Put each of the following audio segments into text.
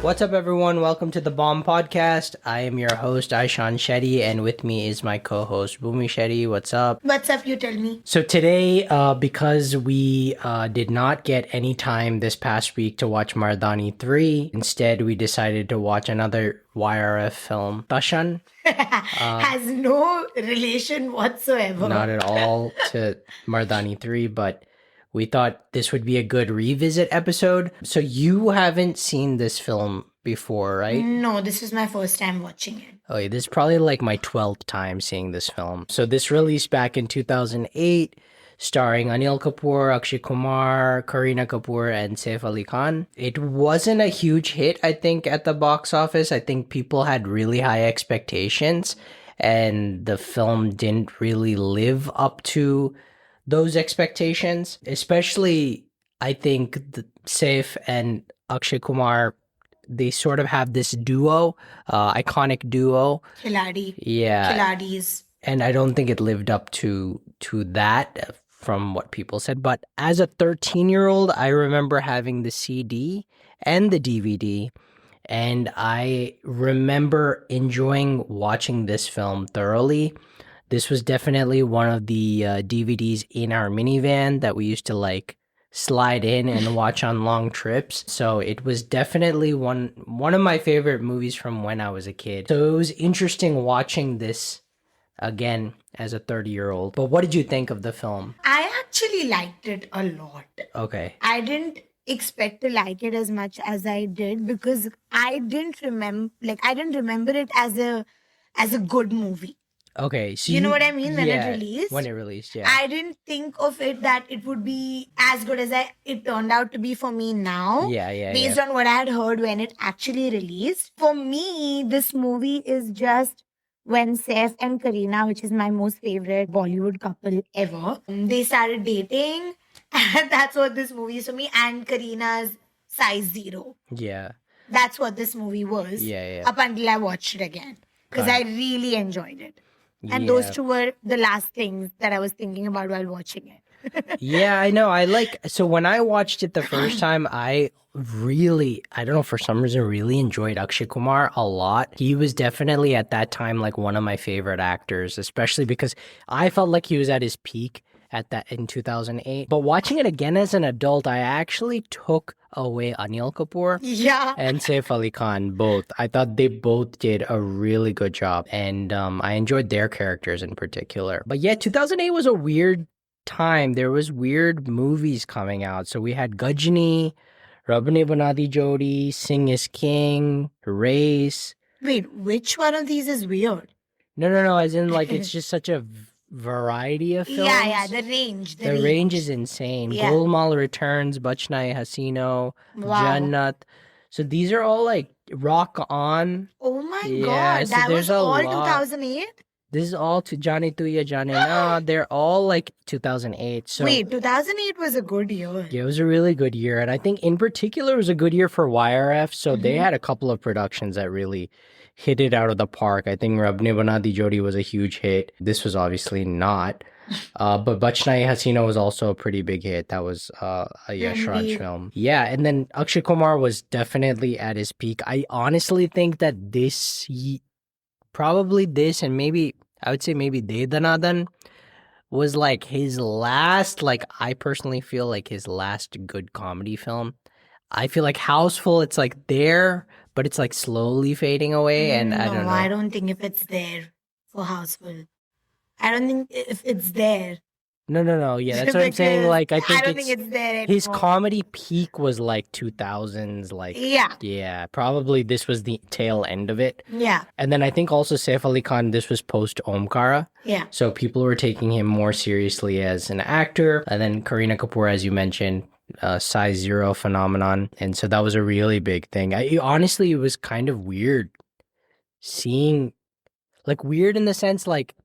What's up, everyone? Welcome to the BoM Podcast. I am your host, Aishan Shetty, and with me is my co-host, Bhumi Shetty. What's up? What's up, you tell me? So today, because we did not get any time this past week to watch Mardani 3, instead we decided to watch another YRF film, Tashan. Has no relation whatsoever. Not at all to Mardani 3, but we thought this would be a good revisit episode. So you haven't seen this film before, right? No, this is my first time watching it. Okay, this is probably like my 12th time seeing this film. So this released back in 2008, starring Anil Kapoor, Akshay Kumar, Kareena Kapoor, and Saif Ali Khan. It wasn't a huge hit, I think, at the box office. I think people had really high expectations, and the film didn't really live up to those expectations. Especially, I think Saif and Akshay Kumar, they sort of have this duo, iconic duo. Khiladi. Yeah. Khiladis. And I don't think it lived up to that from what people said. But as a 13-year-old, I remember having the CD and the DVD. And I remember enjoying watching this film thoroughly. This was definitely one of the DVDs in our minivan that we used to like slide in and watch on long trips. So it was definitely one of my favorite movies from when I was a kid. So it was interesting watching this again as a 30-year-old. But what did you think of the film? I actually liked it a lot. Okay. I didn't expect to like it as much as I did because I didn't remember it as a good movie. Okay, so you know what I mean? When it released? When it released, yeah. I didn't think of it that it would be as good as it turned out to be for me now. Based on what I had heard when it actually released. For me, this movie is just when Saif and Kareena, which is my most favorite Bollywood couple ever, they started dating. And that's what this movie is for me. And Kareena's size 0. Yeah. That's what this movie was. Yeah. Up until I watched it again. Because I really enjoyed it. And those two were the last things that I was thinking about while watching it. Yeah, I know. So when I watched it the first time, I don't know, for some reason, really enjoyed Akshay Kumar a lot. He was definitely at that time like one of my favorite actors, especially because I felt like he was at his peak in 2008. But watching it again as an adult, I actually took away Anil Kapoor and Saif Ali Khan both. I thought they both did a really good job, and I enjoyed their characters in particular. But yeah, 2008 was a weird time. There was weird movies coming out. So we had Gajni, Rab Ne Bana Di Jodi, Singh is King, Race. Wait, which one of these is weird? No, as in like it's just such a variety of films. Yeah, the range. The range is insane. Yeah. Golmaal Returns, Bachna Hasino, Jannat. So these are all like Rock On. Oh my god, so that there's was all lot. 2008? This is all to Jaane Tu Ya Jaane Na. They're all like 2008. So wait, 2008 was a good year. Yeah, it was a really good year. And I think in particular it was a good year for YRF. So they had a couple of productions that really hit it out of the park. I think Rab Ne Bana Di Jodi was a huge hit. This was obviously not. But Bachna Hasino was also a pretty big hit. That was a Yash Raj film. Yeah, and then Akshay Kumar was definitely at his peak. I honestly think that probably this and maybe, I would say maybe De Danadan was like his last, like I personally feel like his last good comedy film. I feel like Houseful, it's like there, but it's like slowly fading away, and I don't know. I don't think if it's there for Houseful. I don't think if it's there. No. Yeah, that's what I'm saying. Like, I don't think it's there anymore. His comedy peak was like 2000s. Like, yeah, probably this was the tail end of it. Yeah. And then I think also Saif Ali Khan, this was post Omkara. Yeah. So people were taking him more seriously as an actor. And then Kareena Kapoor, as you mentioned, size 0 phenomenon. And so that was a really big thing. Honestly, it was kind of weird seeing, like, weird in the sense, like,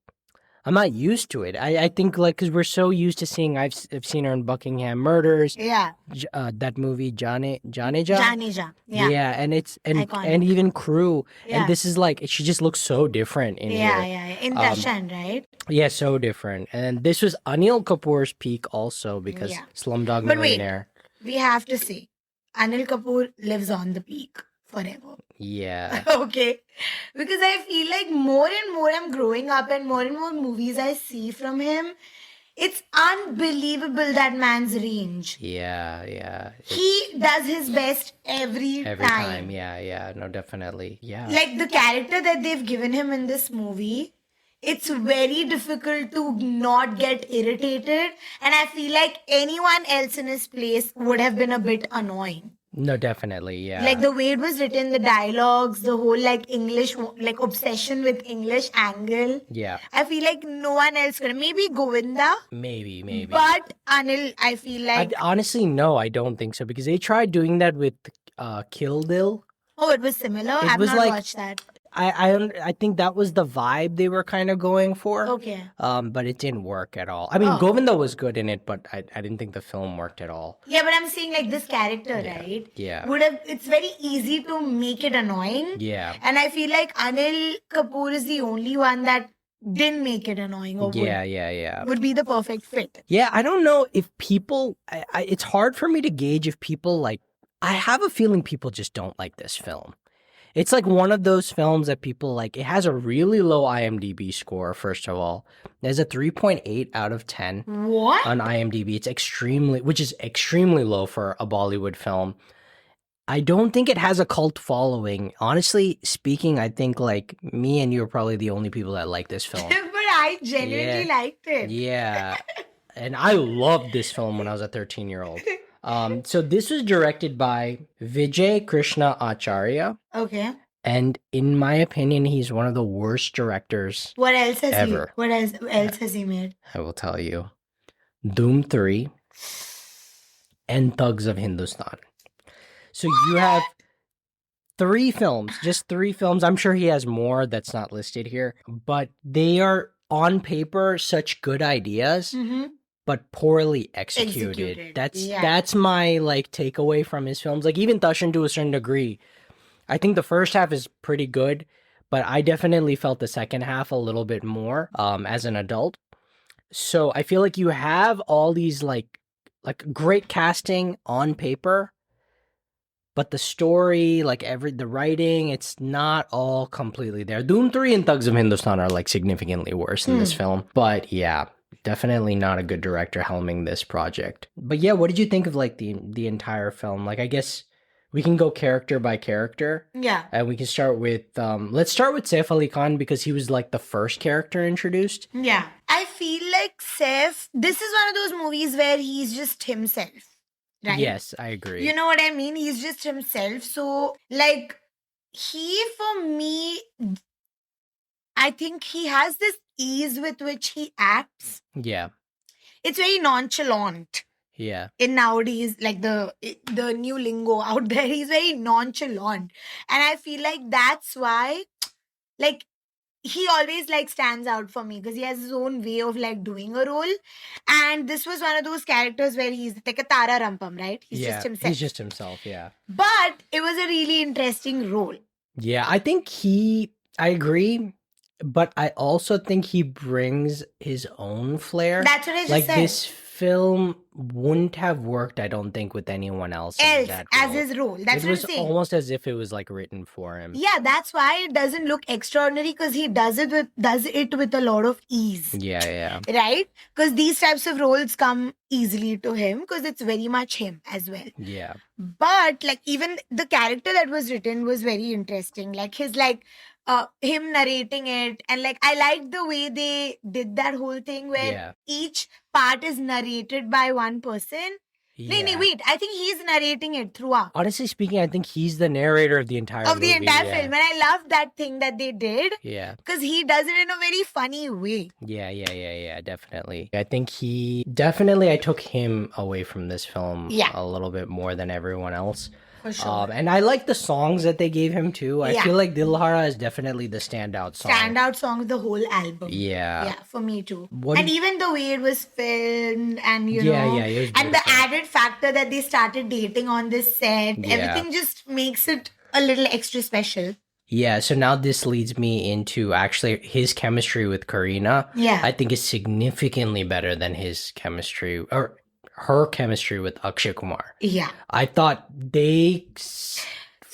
I'm not used to it. I think, like, because we're so used to seeing, I've seen her in Buckingham Murders. Yeah. That movie, Jaane Ja. Yeah. Yeah, and it's, and even Crew. Yeah. And this is like, she just looks so different in here. Yeah. In Tashan, right? Yeah, so different. And this was Anil Kapoor's peak also because Slumdog Millionaire. We have to say, Anil Kapoor lives on the peak forever. Yeah. Okay. Because I feel like more and more I'm growing up and more movies I see from him. It's unbelievable, that man's range. Yeah. He does his best every time. Yeah. No, definitely. Yeah. Like the character that they've given him in this movie, it's very difficult to not get irritated. And I feel like anyone else in his place would have been a bit annoying. No, definitely, yeah. Like the way it was written, the dialogues, the whole like English, like obsession with English angle. Yeah. I feel like no one else could. Maybe Govinda. Maybe. But Anil, I feel like... honestly, no, I don't think so. Because they tried doing that with Kill Dil. Oh, it was similar? I've not watched that. I think that was the vibe they were kind of going for. Okay. But it didn't work at all. I mean, Govinda was good in it, but I didn't think the film worked at all. Yeah, but I'm saying like this character, right? Yeah. It's very easy to make it annoying. Yeah. And I feel like Anil Kapoor is the only one that didn't make it annoying. Or would be the perfect fit. Yeah, I don't know if people... it's hard for me to gauge if people like... I have a feeling people just don't like this film. It's like one of those films that people like. It has a really low IMDb score, first of all. There's a 3.8 out of 10 What? on IMDb. Which is extremely low for a Bollywood film. I don't think it has a cult following. Honestly speaking, I think like me and you are probably the only people that like this film. But I genuinely liked it. Yeah. And I loved this film when I was a 13-year-old. So this was directed by Vijay Krishna Acharya. Okay. And in my opinion, he's one of the worst directors What else has ever. What else has he made? I will tell you. Doom 3 and Thugs of Hindustan. So you have 3 films, just 3 films. I'm sure he has more that's not listed here, but they are on paper such good ideas. Mm-hmm. But poorly executed. That's my like takeaway from his films. Like even Tashan to a certain degree. I think the first half is pretty good, but I definitely felt the second half a little bit more as an adult. So I feel like you have all these like great casting on paper, but the story, like the writing, it's not all completely there. Doom 3 and Thugs of Hindustan are like significantly worse than this film. But yeah. Definitely not a good director helming this project. But yeah, what did you think of like the entire film? Like, I guess we can go character by character. Yeah. And we can start with, let's start with Saif Ali Khan because he was like the first character introduced. Yeah. I feel like Saif, this is one of those movies where he's just himself. Right? Yes, I agree. You know what I mean? He's just himself. So like, for me, I think he has this ease with which he acts. Yeah. It's very nonchalant. Yeah. In nowadays, like the new lingo out there, he's very nonchalant. And I feel like that's why, like, he always like stands out for me because he has his own way of like doing a role. And this was one of those characters where he's like a Tara Rampam, right? He's just himself. He's just himself, yeah. But it was a really interesting role. Yeah, I think I agree. But I also think he brings his own flair. That's what I just said. Like this film wouldn't have worked, I don't think, with anyone else in that role. As his role. That's what I'm saying. It was almost as if it was like written for him. Yeah, that's why it doesn't look extraordinary because he does it with a lot of ease. Yeah. Right? Because these types of roles come easily to him because it's very much him as well. Yeah. But like even the character that was written was very interesting. Like his like him narrating it, and like I liked the way they did that whole thing where each part is narrated by one person. Yeah. No, wait. I think he's narrating it throughout. Honestly speaking, I think he's the narrator of the entire movie. Of the entire film. And I love that thing that they did. Yeah. Because he does it in a very funny way. Yeah, definitely. I think I took him away from this film a little bit more than everyone else. For sure. And I like the songs that they gave him too. I feel like Dilhara is definitely the standout song. Standout song of the whole album. Yeah, for me too. And even the way it was filmed and it was beautiful. And the added factor that they started dating on this set, everything just makes it a little extra special. Yeah, so now this leads me into actually his chemistry with Kareena. Yeah. I think is significantly better than his chemistry her chemistry with Akshay Kumar. Yeah. I thought they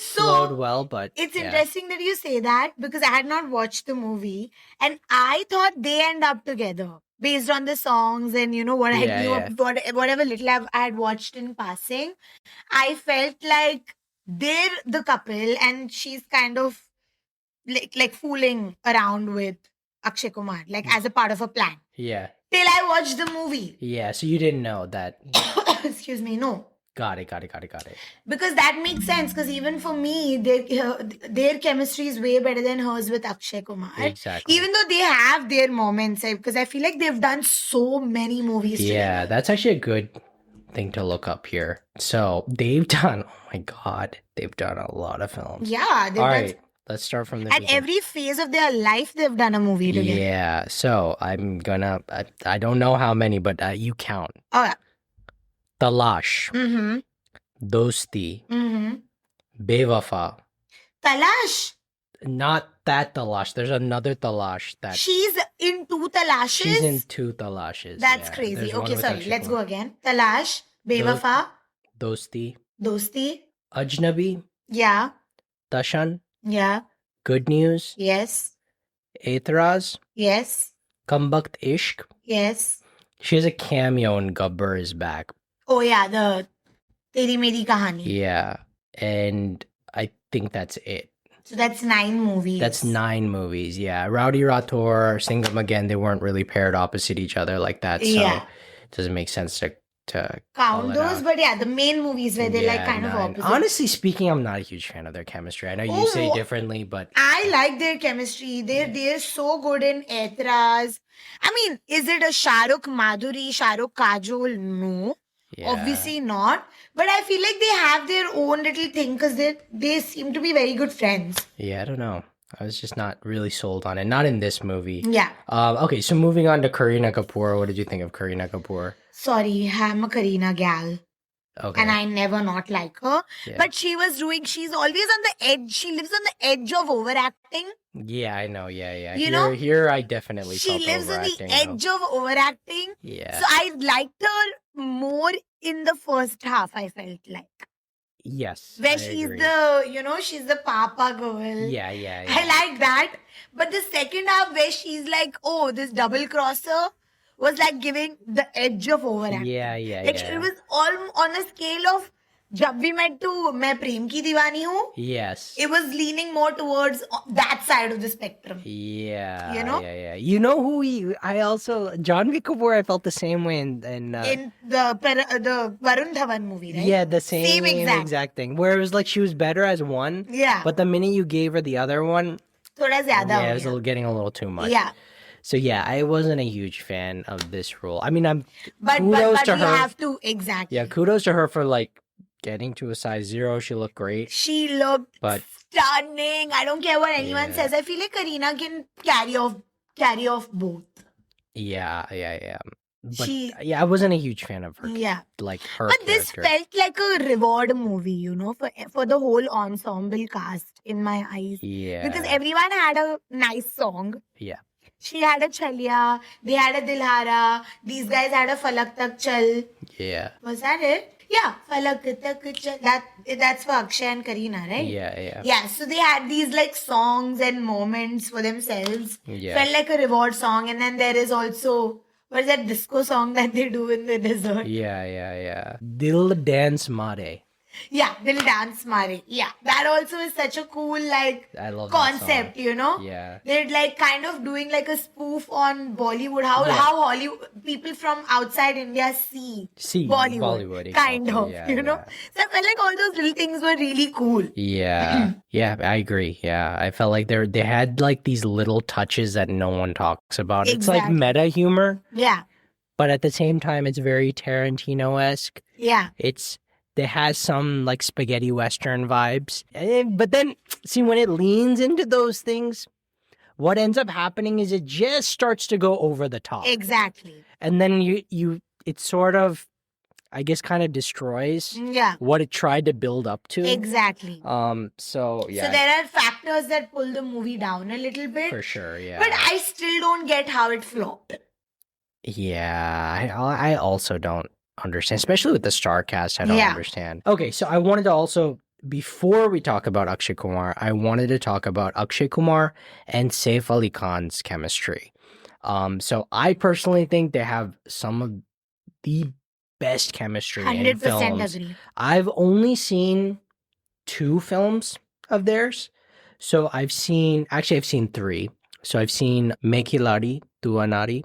flowed well, but it's interesting that you say that because I had not watched the movie and I thought they end up together based on the songs and what I knew, whatever little I had watched in passing. I felt like they're the couple and she's kind of like fooling around with Akshay Kumar, like as a part of a plan. Yeah. Till I watched the movie. Yeah, so you didn't know that. Excuse me, no. Got it. Because that makes sense. Because even for me, their chemistry is way better than hers with Akshay Kumar. Exactly. Even though they have their moments, because I feel like they've done so many movies together. Yeah, that's actually a good thing to look up here. So they've done, oh my God, they've done a lot of films. Yeah. All right, let's start from the At beginning. every phase of their life, they've done a movie together. Yeah, so I'm gonna, I don't know how many, but you count. Oh, yeah. Talash. Mm-hmm. Dosti. Mm-hmm. Bewafa. Talash. Not that Talash. There's another Talash that... She's in 2 Talashes? She's in 2 Talashes. That's crazy. Okay, sorry. Let's go again. Talash. Bewafa. Dosti. Ajnabi. Yeah. Tashan. Yeah. Good News. Yes. Aitraz. Yes. Kambakt Ishq. Yes. She has a cameo in Gabbar is Back. Oh yeah, the Teri Meri Kahani. Yeah, and I think that's it. So that's 9 movies. That's 9 movies, yeah. Rowdy Rathore, Singham again, they weren't really paired opposite each other like that, so it doesn't make sense to count those, but yeah, the main movies where they're like kind of opposite. Honestly speaking, I'm not a huge fan of their chemistry. I know you say differently, but I like their chemistry. They're so good in Aitraz. I mean, is it a Shah Rukh Madhuri, Shah Rukh Kajol? No. Yeah. Obviously not. But I feel like they have their own little thing because they seem to be very good friends. Yeah, I don't know. I was just not really sold on it. Not in this movie. Yeah. Okay, so moving on to Kareena Kapoor. What did you think of Kareena Kapoor? Sorry, I'm a Kareena gal. Okay. And I never not like her. Yeah. But she's always on the edge. She lives on the edge of overacting. Yeah, I know. Yeah. Here I definitely she lives on the edge of overacting. Yeah. So I liked her more in the first half, I felt like. Yes. Where she's the, she's the papa girl. Yeah. I like that. But the second half where she's like, oh, this double crosser was like giving the edge of overacting. Yeah. It was all on a scale of Jab We Met to Main Prem Ki Deewani Hoon. Yes. It was leaning more towards that side of the spectrum. Yeah. Yeah. You know who Janvi Kapoor, I felt the same way in the Varun Dhawan movie, right? Yeah, the same exact thing. Where it was like she was better as one. Yeah. But the minute you gave her the other one, thoda zyada it was getting a little too much. Yeah. So yeah, I wasn't a huge fan of this role. I mean, but kudos to her. Have to exactly. Yeah, kudos to her for like getting to a size 0. She looked great. She looked stunning. I don't care what anyone says. I feel like Kareena can carry off both. Yeah. But I wasn't a huge fan of her. Yeah. Like her But this felt like a reward movie, for the whole ensemble cast in my eyes. Yeah. Because everyone had a nice song. Yeah. She had a Chaliya, they had a Dilhara, these guys had a Falak Tak Chal. Yeah. Was that it? Yeah, Falak Tak Chal. That's for Akshay and Kareena, right? Yeah. Yeah, so they had these like songs and moments for themselves. Yeah. Felt like a reward song. And then there is also, what is that disco song that they do in the desert? Yeah. Dil Dance Maare. Yeah, Dil Dance Maare. Yeah, that also is such a cool I love concept, Yeah. They're like kind of doing like a spoof on Bollywood. How Hollywood people from outside India see Bollywood kind of, Yeah. So I felt like all those little things were really cool. Yeah. Yeah, I agree. Yeah, I felt like they had like these little touches that no one talks about. Exactly. It's like meta humor. Yeah. But at the same time, it's very Tarantino-esque. Yeah. They has some like spaghetti western vibes. But then, see, when it leans into those things, what ends up happening is it just starts to go over the top. Exactly. And then it sort of, I guess, kind of destroys what it tried to build up to. Exactly. So there are factors that pull the movie down a little bit. For sure, yeah. But I still don't get how it flopped. Yeah, I also don't understand, especially with the star cast. I don't understand. Okay, so I wanted to also before we talk about Akshay Kumar, I wanted to talk about Akshay Kumar and Saif Ali Khan's chemistry. So I personally think they have some of the best chemistry in 100% films. agree. I've only seen 2 films of theirs. So I've seen 3. So I've seen Main Khiladi Tu Anari,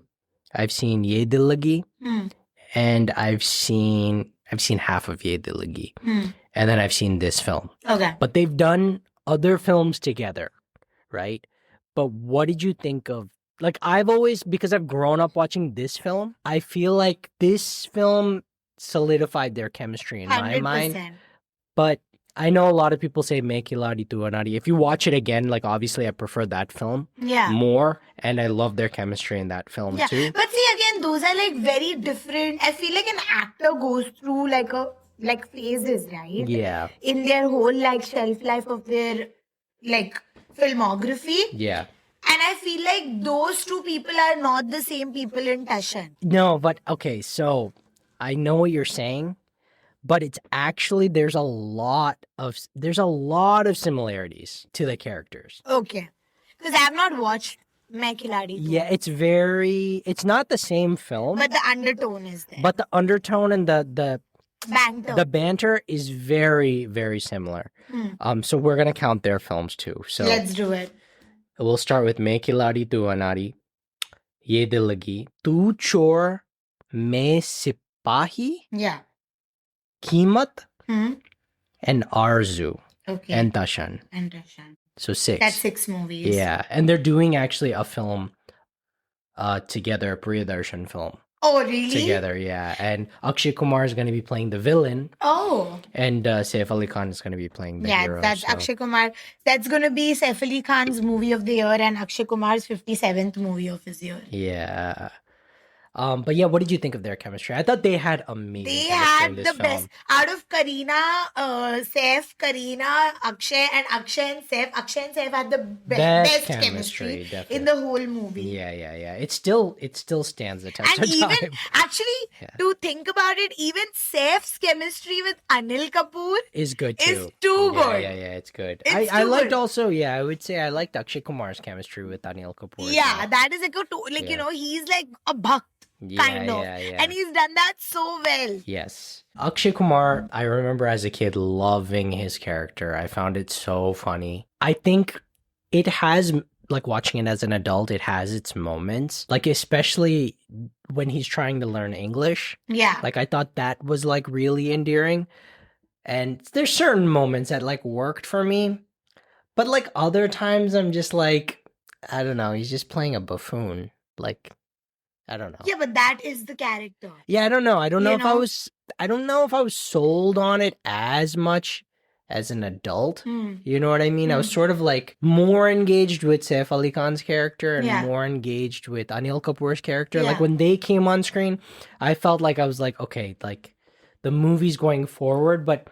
I've seen Ye Dil Lagi, and I've seen half of Ye Dil Lagi. And then I've seen this film. Okay. But they've done other films together, right? But what did you think of, like, because I've grown up watching this film, I feel like this film solidified their chemistry in my mind. 100%. But I know a lot of people say Main Khiladi Tu Anari. If you watch it again, like, obviously I prefer that film more, and I love their chemistry in that film too. But see, again, those are like very different. I feel like an actor goes through like phases, right? Yeah. In their whole like shelf life of their like filmography. Yeah. And I feel like those two people are not the same people in Tashan. No, but okay, so I know what you're saying, but it's actually there's a lot of similarities to the characters. Okay. Because I have not watched Main Khiladi. Yeah, it's not the same film. But the undertone is there. But the undertone and the banter. The banter is very, very similar. So we're gonna count their films too. So let's do it. We'll start with Main Khiladi Tu Anari, Ye Dil Lagi, Tu Chor Mein Sipahi, Yeah. Keemat, and Arzu, Okay. and Tashan. So 6. That's 6 movies. Yeah, and they're doing actually a film together, a Priyadarshan film. Oh, really? Together, yeah. And Akshay Kumar is going to be playing the villain. Oh. And Saif Ali Khan is going to be playing the hero. Yeah, that's Akshay Kumar. That's going to be Saif Ali Khan's movie of the year and Akshay Kumar's 57th movie of his year. Yeah. But yeah, what did you think of their chemistry? I thought they had amazing They chemistry had in this the film. best. Out of Saif, Kareena, Akshay and Saif had the best chemistry definitely. in the whole movie. Yeah. It still stands the test And of even, time. actually, to think about it, even Saif's chemistry with Anil Kapoor is good too. Is too good. Yeah, it's good. It's I too liked good. also, I would say I liked Akshay Kumar's chemistry with Anil Kapoor. as Yeah, well. that is like you know, he's like a bhakt. Kind of. And he's done that so well. Yes. Akshay Kumar, I remember as a kid loving his character. I found it so funny. I think it has, like, watching it as an adult, it has its moments. Like, especially when he's trying to learn English. Yeah. Like, I thought that was, like, really endearing. And there's certain moments that, like, worked for me. But, like, other times I'm just like, I don't know, he's just playing a buffoon. Like, I don't know. Yeah, but that is the character. Yeah, I don't know. I don't know if I was sold on it as much as an adult. You know what I mean? I was sort of like more engaged with Saif Ali Khan's character and more engaged with Anil Kapoor's character. Yeah. Like when they came on screen, I felt like I was like, okay, like the movie's going forward, but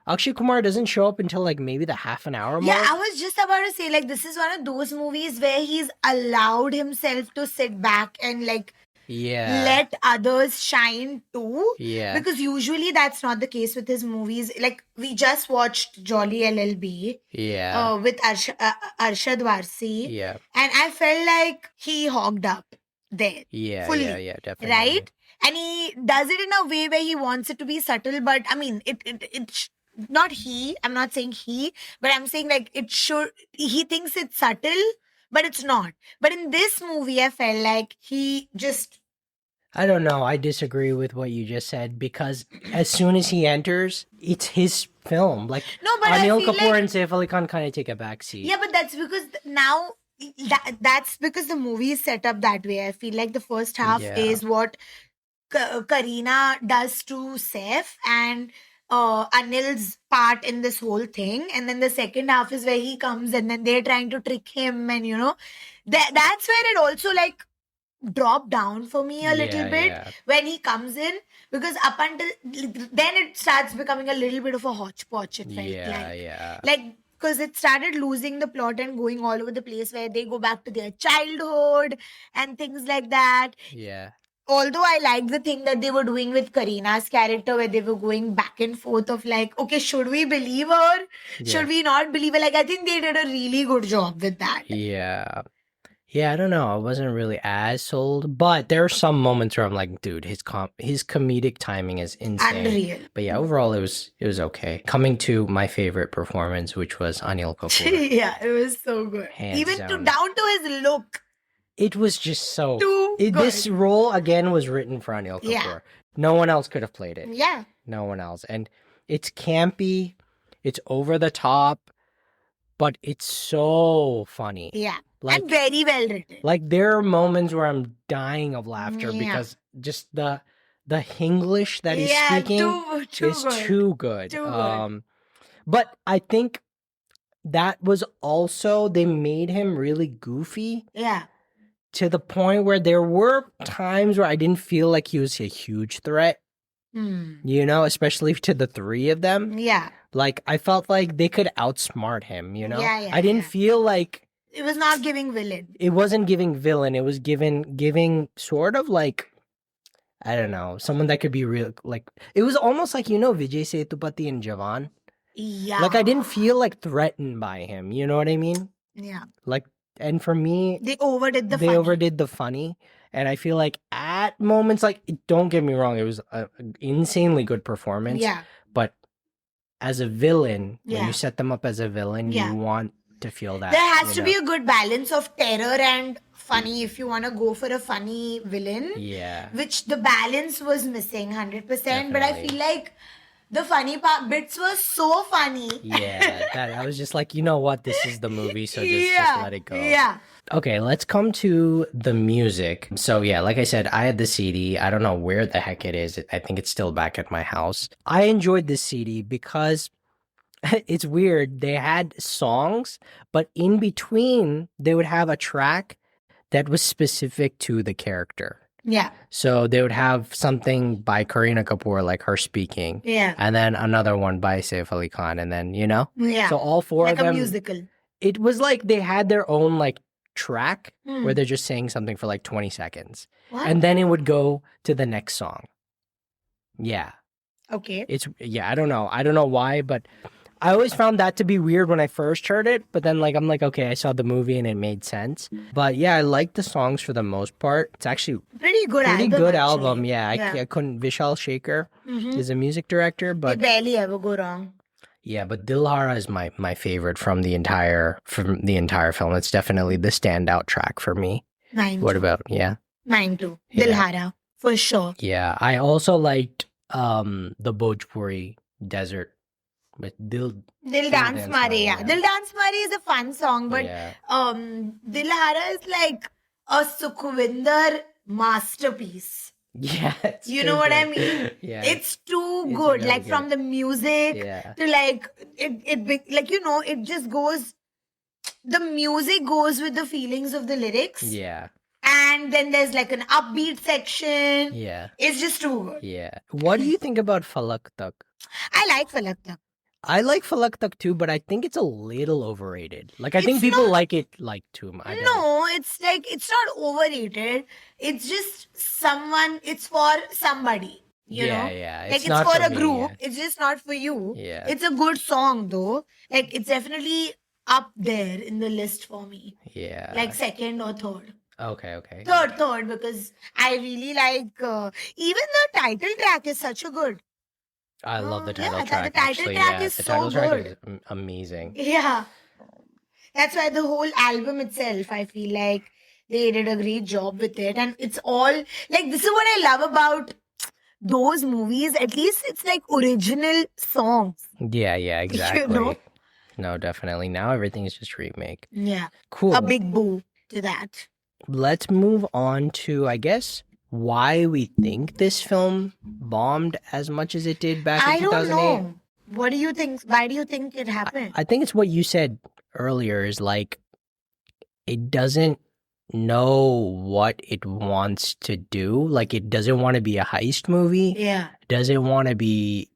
Akshay Kumar doesn't show up until like maybe the half an hour mark. Yeah, I was just about to say, like, this is one of those movies where he's allowed himself to sit back and like let others shine too. Yeah. Because usually that's not the case with his movies. Like, we just watched Jolly LLB with Arshad Varsi. Yeah. And I felt like he hogged up there. Fully. Yeah, definitely. Right? And he does it in a way where he wants it to be subtle, but I mean, I'm not saying he, but I'm saying like he thinks it's subtle, but it's not. But in this movie, I felt like he just... I don't know. I disagree with what you just said because as soon as he enters, it's his film. Like, no, but Anil I feel Kapoor like... and Saif Ali Khan kind of take a backseat. Yeah, but that's because now... That's because the movie is set up that way. I feel like the first half is what Kareena does to Saif and Anil's part in this whole thing, and then the second half is where he comes and then they're trying to trick him, and you know that's where it also like dropped down for me a little bit when he comes in, because up until then it starts becoming a little bit of a hodgepodge. It felt like because it started losing the plot and going all over the place where they go back to their childhood and things like that. although I liked the thing that they were doing with Kareena's character, where they were going back and forth of like, okay, should we believe her? Should we not believe her? Like, I think they did a really good job with that. Yeah. Yeah, I don't know. I wasn't really as sold, but there are some moments where I'm like, dude, his comedic timing is insane. Unreal. But yeah, overall it was okay. Coming to my favorite performance, which was Anil Kapoor. Yeah, it was so good. Hands Even down. down to his look. It was just so Good. This role again was written for Anil Kapoor. Yeah. No one else could have played it. Yeah. No one else. And it's campy, it's over the top, but it's so funny. Yeah. Like, and very well written. Like there are moments where I'm dying of laughter because just the Hinglish that he's speaking is too good. Too good. But I think that was also, they made him really goofy. Yeah. To the point where there were times where I didn't feel like he was a huge threat. You know, especially to the three of them. Yeah. Like I felt like they could outsmart him, you know? Yeah, I didn't feel like it was not giving villain. It wasn't giving villain. It was giving sort of like, I don't know, someone that could be real. Like it was almost like, you know, Vijay Sethupathi and Jawan. Yeah. Like I didn't feel like threatened by him. You know what I mean? Yeah. Like, and for me, they overdid the funny. And I feel like at moments, like, don't get me wrong, it was an insanely good performance. Yeah. But as a villain, when you set them up as a villain, you want to feel that. There has to be a good balance of terror and funny if you want to go for a funny villain. Yeah. Which the balance was missing 100%. Definitely. But I feel like the funny bits were so funny. Yeah. I was just like, you know what? This is the movie, so just let it go. Yeah. Okay, let's come to the music. So yeah, like I said, I had the CD. I don't know where the heck it is. I think it's still back at my house. I enjoyed this CD because it's weird. They had songs, but in between, they would have a track that was specific to the character. Yeah. So they would have something by Kareena Kapoor, like her speaking. Yeah. And then another one by Saif Ali Khan. And then, you know? Yeah. So all four of them. Like a musical. It was like they had their own like track where they're just saying something for like 20 seconds. What? And then it would go to the next song. Yeah. Okay. I don't know why, but I always found that to be weird when I first heard it, but then I'm like, okay, I saw the movie and it made sense. But yeah, I like the songs for the most part. It's actually pretty good album. Yeah, I couldn't. Vishal-Shekhar is a music director, but they barely ever go wrong. Yeah, but Dilhara is my favorite from the entire film. It's definitely the standout track for me. Mine. What about Mine too. Yeah. Dilhara for sure. Yeah, I also liked the Bhojpuri Desert with Dil Dance Maare. Yeah. Dil Dance Maare is a fun song, but Dilhara is like a Sukhvinder masterpiece. Yeah, you know what I mean? Yeah, it's too good. Like good. From the music to like it just goes. The music goes with the feelings of the lyrics. Yeah. And then there's like an upbeat section. Yeah. It's just too good. Yeah. What do you think about Falak Tak? I like Falak Tak. I like Falak Tak too, but I think it's a little overrated. Like, I think people like it like too much. No, it's like, it's not overrated. It's just it's for somebody. You know? Yeah. Like, it's for a group. It's just not for you. Yeah. It's a good song though. Like, it's definitely up there in the list for me. Yeah. Like, second or third. Okay. Third, because I really like, even the title track is such a good. I love the title track. The title track is so good. Is amazing. Yeah. That's why the whole album itself, I feel like they did a great job with it. And it's all, like, this is what I love about those movies. At least it's like original songs. Yeah, exactly. You know? No, definitely. Now everything is just remake. Yeah. Cool. A big boo to that. Let's move on to, I guess, why we think this film bombed as much as it did back in 2008. I don't know. What do you think? Why do you think it happened? I think it's what you said earlier is like, it doesn't know what it wants to do. Like, it doesn't want to be a heist movie. Yeah. Doesn't want to be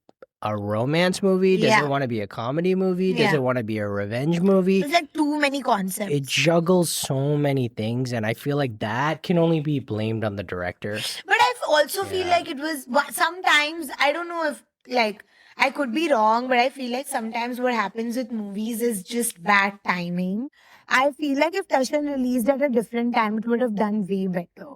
a romance movie. Doesn't want to be a comedy movie. Doesn't want to be a revenge movie. There's like too many concepts. It juggles so many things, and I feel like that can only be blamed on the director. But I also feel like it was sometimes, I don't know if like I could be wrong, but I feel like sometimes what happens with movies is just bad timing. I feel like if Tashan released at a different time, it would have done way better.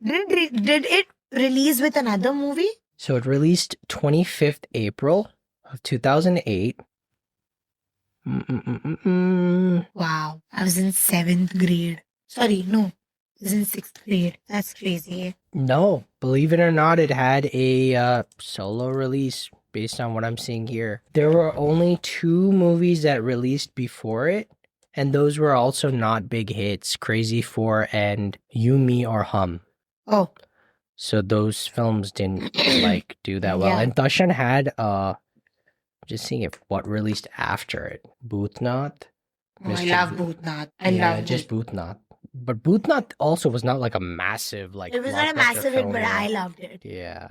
Did it release with another movie? So it released 25th April of 2008. Wow. I was in 7th grade. Sorry, no. I was in 6th grade. That's crazy. No, believe it or not, it had a solo release based on what I'm seeing here. There were only 2 movies that released before it, and those were also not big hits, Crazy 4 and You, Me, or Hum. Oh. So those films didn't like do that well. And Tashan had just seeing if what released after it. Bhootnath. Oh, I love Bhootnath. I love just Bhootnath. But Bhootnath also was not like a massive like. It was not a massive hit, but I loved it. Yeah.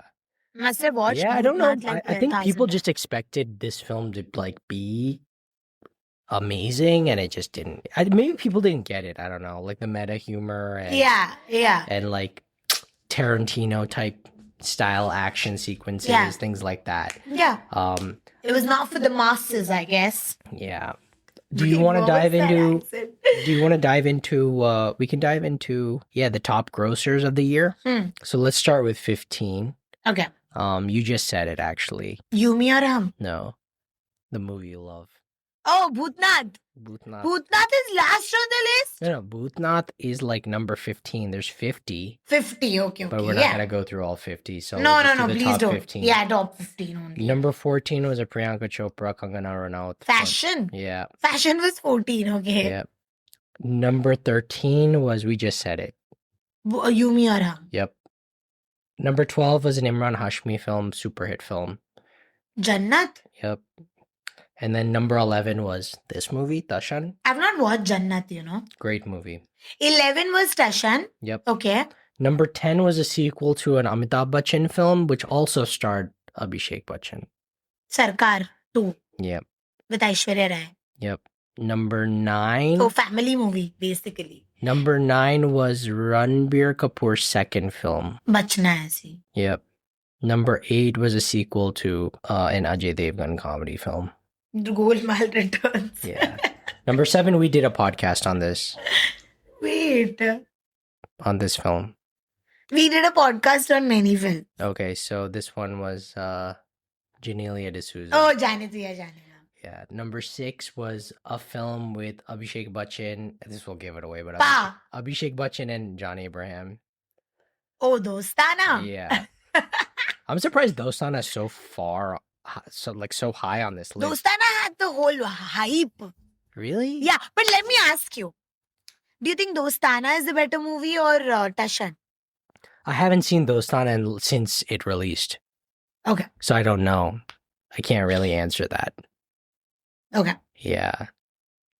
Must have watched. Yeah, I don't know. Like I think people just expected this film to like be amazing, and it just didn't. Maybe people didn't get it. I don't know, like the meta humor. And, and like Tarantino type style action sequences, things like that. Yeah. It was not for the masses, I guess. Yeah. Do you want to dive into? Do you want to dive into? We can dive into the top grossers of the year. So let's start with 15. Okay. You just said it actually. You, Me, or Hum? No, the movie you love. Oh, Bhootnath. Bhootnath. Bhootnath is last on the list? No, Bhootnath is like number 15. There's 50. 50, okay. But we're not going to go through all 50. So no, do please top don't. 15. Yeah, top 15 only. Number 14 was a Priyanka Chopra, Kangana Ranaut. Fashion? Yeah. Fashion was 14, okay. Yeah. Number 13 was, we just said it. You, Me, or Hum? Yep. Number 12 was an Imran Hashmi film, super hit film. Jannat? Yep. And then number 11 was this movie, Tashan. I've not watched Jannat, you know. Great movie. 11 was Tashan. Yep. Okay. Number 10 was a sequel to an Amitabh Bachchan film, which also starred Abhishek Bachchan. Sarkar 2. Yep. With Aishwarya Rai. Yep. Number 9. So family movie, basically. Number 9 was Ranbir Kapoor's second film. Bachna Aisi. Yep. Number 8 was a sequel to an Ajay Devgan comedy film. Golmaal Returns. Yeah. Number 7, we did a podcast on this. Wait. On this film. We did a podcast on many films. Okay, so this one was Janelia D'Souza. Oh, Janitya. Yeah. Number 6 was a film with Abhishek Bachchan. This will give it away, but Abhishek Bachchan and John Abraham. Oh, Dostana. Yeah. I'm surprised Dostana is so far, so high on this list. Dostana had the whole hype. Really? Yeah, but let me ask you. Do you think Dostana is a better movie or Tashan? I haven't seen Dostana since it released. Okay. So I don't know. I can't really answer that. Okay. Yeah.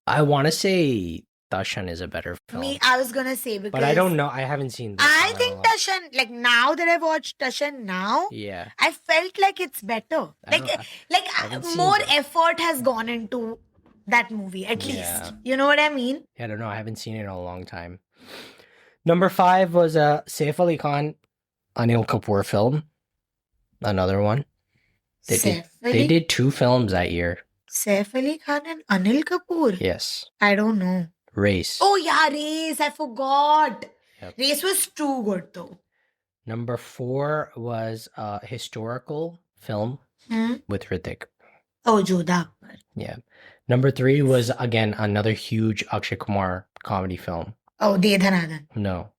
I want to say Tashan is a better film. I was going to say because... But I don't know. I haven't seen Dostana. I think Tashan, like now that I've watched Tashan now, I felt like it's better. More effort has gone into that movie, at least. You know what I mean? I don't know. I haven't seen it in a long time. Number 5 was a Saif Ali Khan, Anil Kapoor film. Another one. They did 2 films that year. Saif Ali Khan and Anil Kapoor? Yes. I don't know. Race. Oh yeah, Race. I forgot. Yep. Race was too good though. Number 4 was a historical film with Hrithik. Oh, Jodha. Yeah. Number 3 was, again, another huge Akshay Kumar comedy film. Oh, De Dhanadan. No.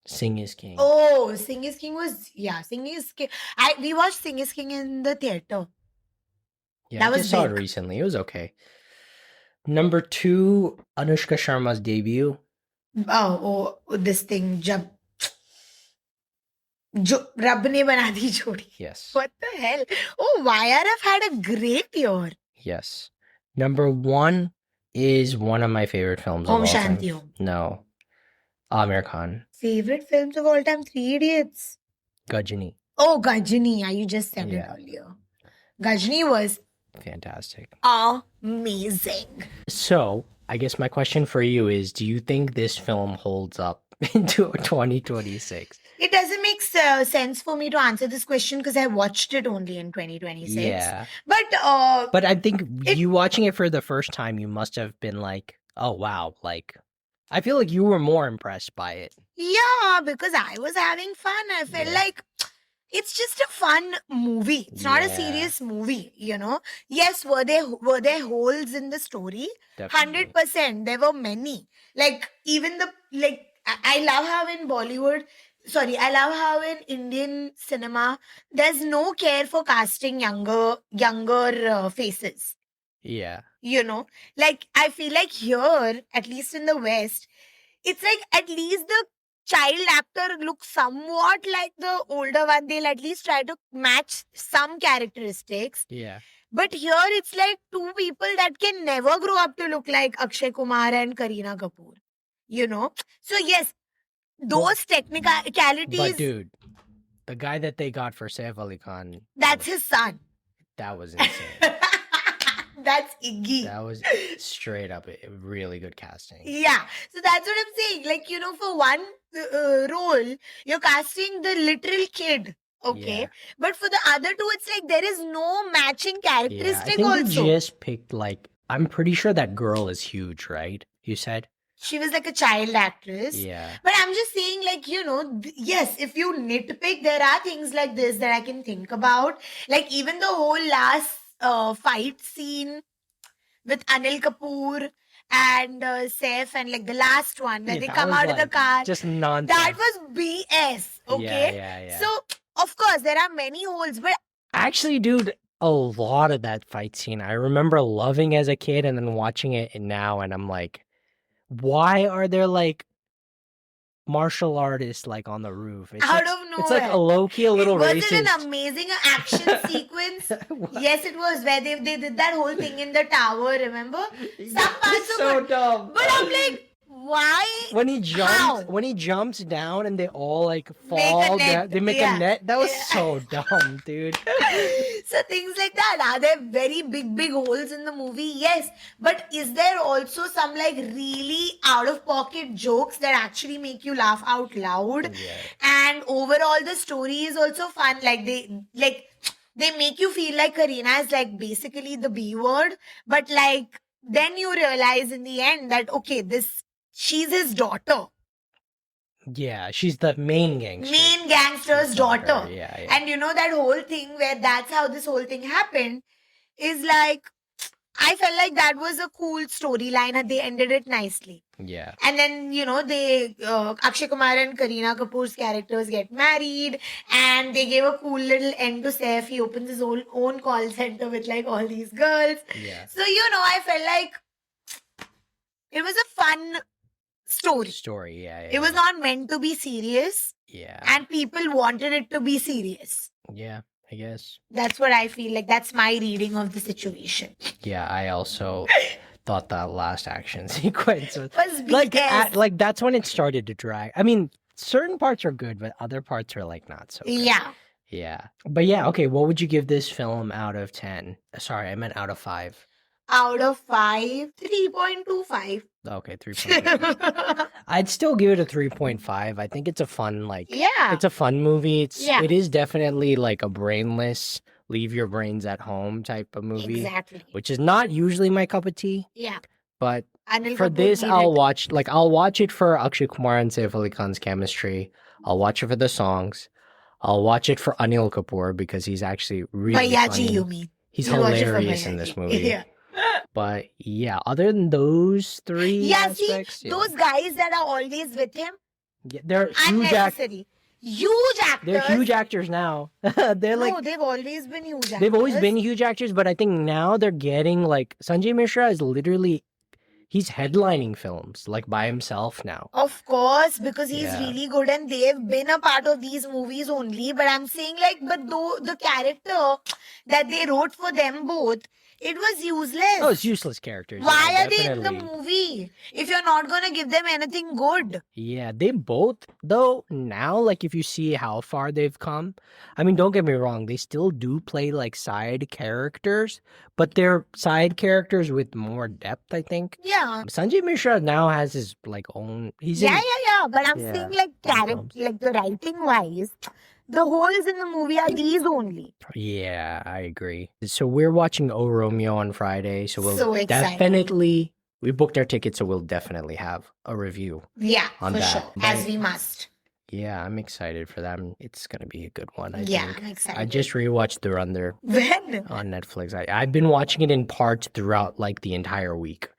Sing is King. Oh, Sing is King was... Yeah, Sing is King. We watched Sing is King in the theater. Yeah, I just saw it recently. It was okay. Number 2, Anushka Sharma's debut. Oh, this thing, Rab ne bana di jodi. Yes. What the hell? Oh, YRF had a great year. Yes. Number 1 is one of my favorite films of all time. Om Shanti Om. No. Amir Khan. Favorite films of all time? 3 Idiots. Gajini. Oh, Gajini. You just said it earlier. Gajini was fantastic. Amazing. So, I guess my question for you is, do you think this film holds up into 2026? It doesn't make sense. sense for me to answer this question because I watched it only in 2026. Yeah. But I think you watching it for the first time, you must have been like, oh, wow. Like, I feel like you were more impressed by it. Yeah, because I was having fun. I felt like it's just a fun movie. It's not a serious movie, you know. Yes, were there holes in the story? Definitely. 100%. There were many. Like even I love how in Bollywood. Sorry, I love how in Indian cinema there's no care for casting younger faces. Yeah. You know, like I feel like here, at least in the West, it's like at least the child actor looks somewhat like the older one. They'll at least try to match some characteristics. Yeah. But here it's like two people that can never grow up to look like Akshay Kumar and Kareena Kapoor. You know? So yes, those technicalities. But dude, the guy that they got for Saif Ali Khan. That's his son. That was insane. That's Iggy. That was straight up a really good casting. Yeah. So that's what I'm saying. Like, you know, for one role, you're casting the literal kid. Okay. Yeah. But for the other two, it's like there is no matching characteristic also. I think they just picked like, I'm pretty sure that girl is huge, right? You said? She was like a child actress. Yeah. But I'm just saying, like, you know, yes, if you nitpick, there are things like this that I can think about. Like even the whole last fight scene with Anil Kapoor and Saif, and like the last one where they come out of the car. Just nonsense. That was BS. Okay. Yeah. So of course there are many holes, but actually, dude, a lot of that fight scene I remember loving as a kid, and then watching it now, and I'm like, why are there like martial artists like on the roof? It's out like, of nowhere. It's like a low-key, a little racist. Was it an amazing action sequence? Yes, it was, where they did that whole thing in the tower, remember? Some parts so dumb. But I'm like, why? When he jumps down and they all like fall down, they make a net. That was so dumb, dude. So things like that. Are there very big holes in the movie? Yes. But is there also some like really out of pocket jokes that actually make you laugh out loud? Yeah. And overall the story is also fun. Like they make you feel like Kareena is like basically the B word, but like then you realize in the end that okay, she's his daughter. Yeah, she's the main gangster. Main gangster's daughter. Yeah. And you know that whole thing where that's how this whole thing happened is like, I felt like that was a cool storyline and they ended it nicely. Yeah. And then, you know, Akshay Kumar and Kareena Kapoor's characters get married and they gave a cool little end to Saif. He opens his own call center with like all these girls. Yeah. So, you know, I felt like it was a fun story. Yeah. It was not meant to be serious. Yeah. And people wanted it to be serious. Yeah, I guess. That's what I feel like. That's my reading of the situation. Yeah, I also thought that last action sequence was like that's when it started to drag. I mean, certain parts are good, but other parts are like not so good. Yeah. Yeah. But yeah, okay, what would you give this film out of 10? Sorry, I meant out of 5. Out of 5, 3.25. Okay, 3.25. I'd still give it a 3.5. I think it's a fun, it's a fun movie. It is definitely like a brainless, leave your brains at home type of movie. Exactly. Which is not usually my cup of tea. Yeah. But Anil for Kapoor this, I'll watch it for Akshay Kumar and Saif Ali Khan's chemistry. I'll watch it for the songs. I'll watch it for Anil Kapoor because he's actually really funny. You mean? He's hilarious in this movie. Yeah. But yeah, other than those three aspects, those guys that are always with him, they're huge actors. Huge actors. They're huge actors now. They've always been huge actors. They've always been huge actors, but I think now they're getting like Sanjay Mishra is literally he's headlining films like by himself now. Of course, because he's really good and they've been a part of these movies only. But I'm saying but though the character that they wrote for them both, it was useless. Oh, it's useless characters. Why are they in the movie if you're not going to give them anything good? Yeah, they both, though, now, like, if you see how far they've come, I mean, don't get me wrong, they still do play, like, side characters, but they're side characters with more depth, I think. Yeah, Yeah. Sanjay Mishra now has his own. He's yeah. But I'm saying like the writing wise, the holes in the movie are these only. Yeah, I agree. So we're watching Oh Romeo on Friday. So we'll So definitely. We booked our tickets, so we'll definitely have a review. Yeah, on for that. sure. As we must. Yeah, I'm excited for them. It's going to be a good one, I think. think. I'm excited. I just rewatched Durandar When? on Netflix. I've been watching it in parts throughout the entire week.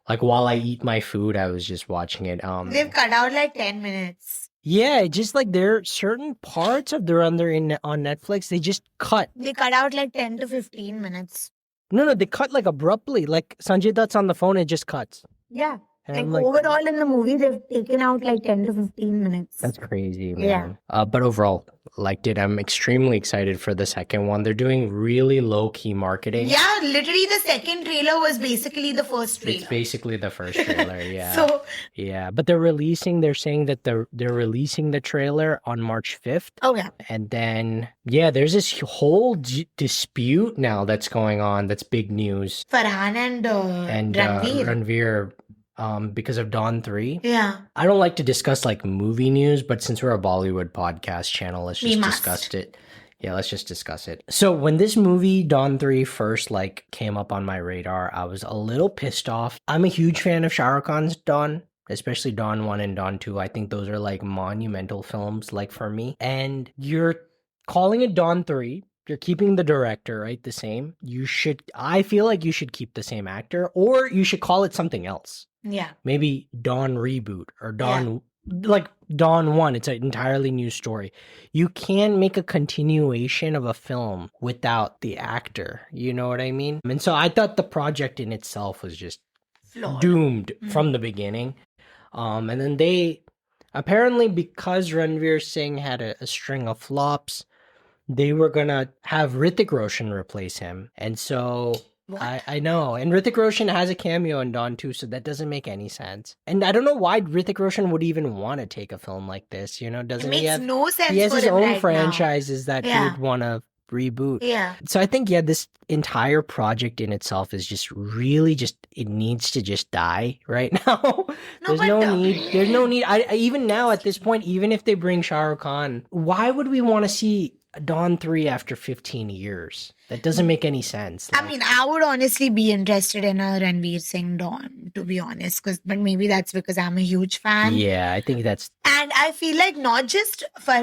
While I eat my food, I was just watching it. They've cut out 10 minutes. Yeah, just there are certain parts of Durandar on Netflix, they just cut. They cut out 10 to 15 minutes. No, they cut abruptly. Sanjay Dutt's on the phone, it just cuts. Yeah. Overall in the movie, they've taken out 10 to 15 minutes. That's crazy, man. Yeah. But overall, liked it. I'm extremely excited for the second one. They're doing really low-key marketing. Yeah, literally the second trailer was basically the first trailer. It's basically the first trailer, yeah. So yeah, but they're saying that they're releasing the trailer on March 5th. Oh, yeah. And then, there's this whole dispute now that's going on. That's big news. Farhan and Ranveer. Because of Dawn 3. Yeah. I don't like to discuss movie news, but since we're a Bollywood podcast channel, let's just discuss it. Yeah, let's just discuss it. So when this movie Dawn 3 first came up on my radar, I was a little pissed off. I'm a huge fan of Shah Rukh Khan's Dawn, especially Dawn 1 and Dawn 2. I think those are monumental films for me. And you're calling it Dawn 3. You're keeping the director, right, the same. I feel like you should keep the same actor, or you should call it something else. Yeah. Maybe Dawn Reboot or Dawn, Dawn 1. It's an entirely new story. You can't make a continuation of a film without the actor. You know what I mean? And so I thought the project in itself was just doomed from the beginning. And then they, apparently because Ranveer Singh had a string of flops, they were going to have Hrithik Roshan replace him. And so I know. And Hrithik Roshan has a cameo in Dawn 2, so that doesn't make any sense. And I don't know why Hrithik Roshan would even want to take a film like this. Doesn't he have? No sense. He has his own right franchises that he would want to reboot. Yeah. So I think, this entire project in itself is just really it needs to just die right now. There's no need. There's no need. I even now at this point, even if they bring Shah Rukh Khan, why would we want to see Dawn 3 after 15 years? That doesn't make any sense. I would honestly be interested in a Ranveer Singh Dawn, to be honest. But maybe that's because I'm a huge fan. Yeah, I think that's... And I feel not just for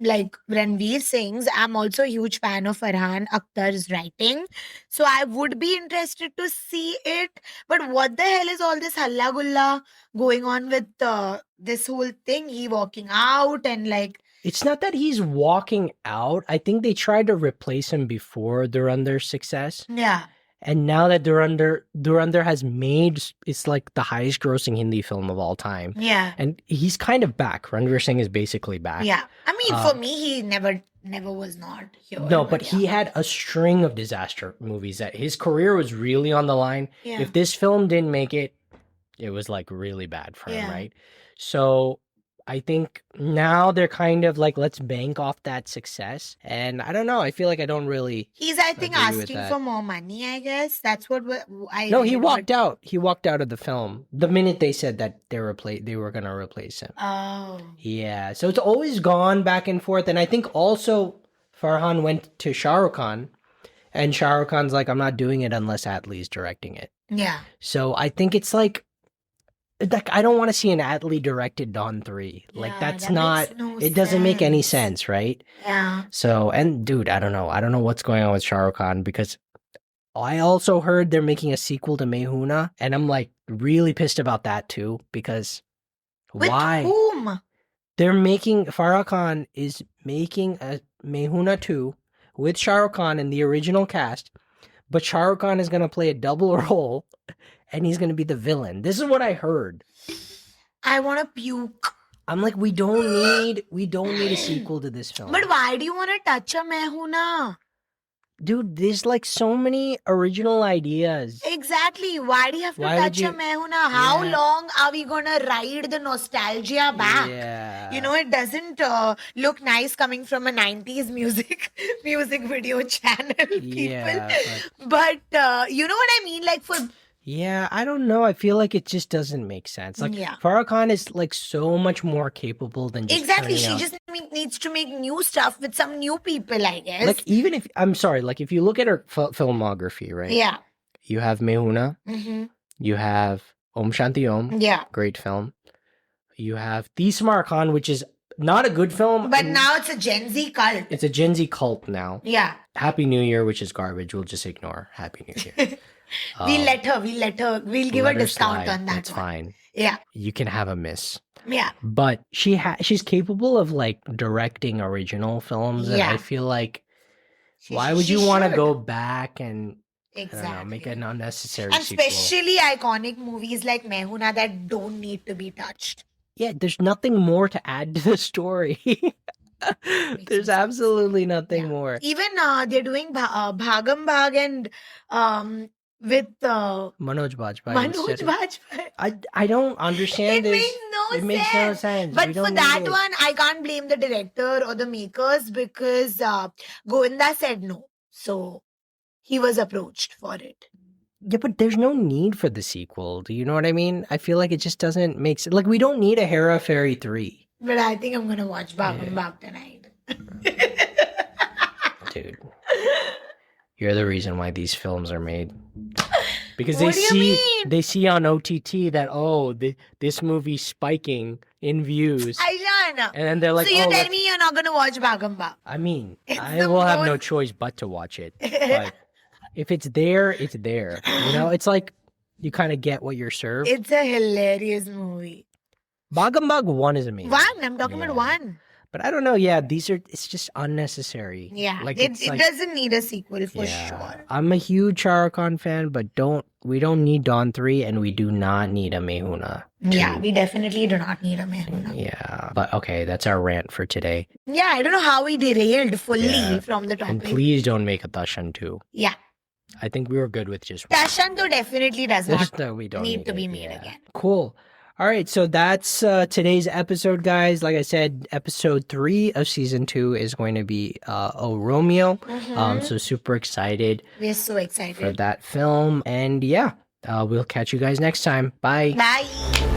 Ranveer Singh's, I'm also a huge fan of Farhan Akhtar's writing. So I would be interested to see it. But what the hell is all this halla gulla going on with this whole thing? He walking out and It's not that he's walking out. I think they tried to replace him before Durandar's success. Yeah. And now that Durandar has made, it's the highest grossing Hindi film of all time. Yeah. And he's kind of back. Ranveer Singh is basically back. Yeah. For me, he never was not here. No, but he had a string of disaster movies that his career was really on the line. Yeah. If this film didn't make it, it was really bad for him, right? So I think now they're kind of let's bank off that success. And I don't know. I feel I don't really. He's, I think, asking for more money, I guess. That's what I. No, he walked out. He walked out of the film the minute they said that they were going to replace him. Oh. Yeah. So it's always gone back and forth. And I think also Farhan went to Shah Rukh Khan. And Shah Rukh Khan's I'm not doing it unless Atlee's directing it. Yeah. So I think it's I don't want to see an Atlee directed Dawn 3. That's that not, it doesn't make any sense, right? Yeah. So, and dude, I don't know what's going on with Shah Rukh Khan, because I also heard they're making a sequel to Mehuna, and I'm really pissed about that too, because why? With whom? Farah Khan is making a Mehuna 2 with Shah Rukh Khan in the original cast, but Shah Rukh Khan is going to play a double role. And he's going to be the villain. This is what I heard. I want to puke. I'm we don't need a sequel to this film. But why do you want to touch a Mehuna? Dude, there's so many original ideas. Exactly. Why do you have to touch a Mehuna? How long are we going to ride the nostalgia back? Yeah. It doesn't look nice coming from a 90s music video channel, people. Yeah, but you know what I mean? Yeah, I don't know. I feel like it just doesn't make sense. Like Farah Khan is like so much more capable than just exactly. She just needs to make new stuff with some new people, I guess. Like even if I'm sorry, like if you look at her filmography, right? Yeah. You have Mehuna. You have Om Shanti Om. Yeah. Great film. You have Tismar Khan, which is not a good film. But now it's a Gen Z cult. It's a Gen Z cult now. Yeah. Happy New Year, which is garbage. We'll just ignore Happy New Year. We'll let her. We'll give her a discount on that. That's fine. Yeah. You can have a miss. Yeah. But she's capable of like directing original films. And I feel like why would you want to go back and make an unnecessary sequel? Especially iconic movies like Mehuna that don't need to be touched. Yeah, there's nothing more to add to the story. There's absolutely nothing more. Even they're doing Bhagam Bhag and with Manoj Bajpayee. I don't understand it. This. It makes no sense. But for that one, I can't blame the director or the makers because Govinda said no. So he was approached for it. Yeah, but there's no need for the sequel. Do you know what I mean? I feel like it just doesn't make sense. Like, we don't need a Hera Fairy 3. But I think I'm going to watch Bhagam Bhag tonight. Dude. You're the reason why these films are made. Because they see on OTT that, this movie's spiking in views. Aishan. And then they're like, so you tell me you're not going to watch Bhagam Bhag? I mean, I will have no choice but to watch it. But if it's there, it's there. You know, it's like you kind of get what you're served. It's a hilarious movie. Bhagam Bhag 1 is amazing. I'm talking about 1. But I don't know. Yeah, it's just unnecessary. Yeah, like it doesn't need a sequel for sure. I'm a huge Shah Rukh Khan fan, but we don't need Dawn 3 and we do not need a Mehuna 2. Yeah, we definitely do not need a Mehuna. Yeah, but okay, that's our rant for today. Yeah, I don't know how we derailed fully from the topic. And please don't make a Tashan 2. Yeah. I think we were good with just one. Tashan though definitely does not need to be made again. Cool. All right, so that's today's episode, guys. Like I said, episode 3 of season 2 is going to be Romeo. So super excited. We're so excited for that film. And we'll catch you guys next time. Bye. Bye.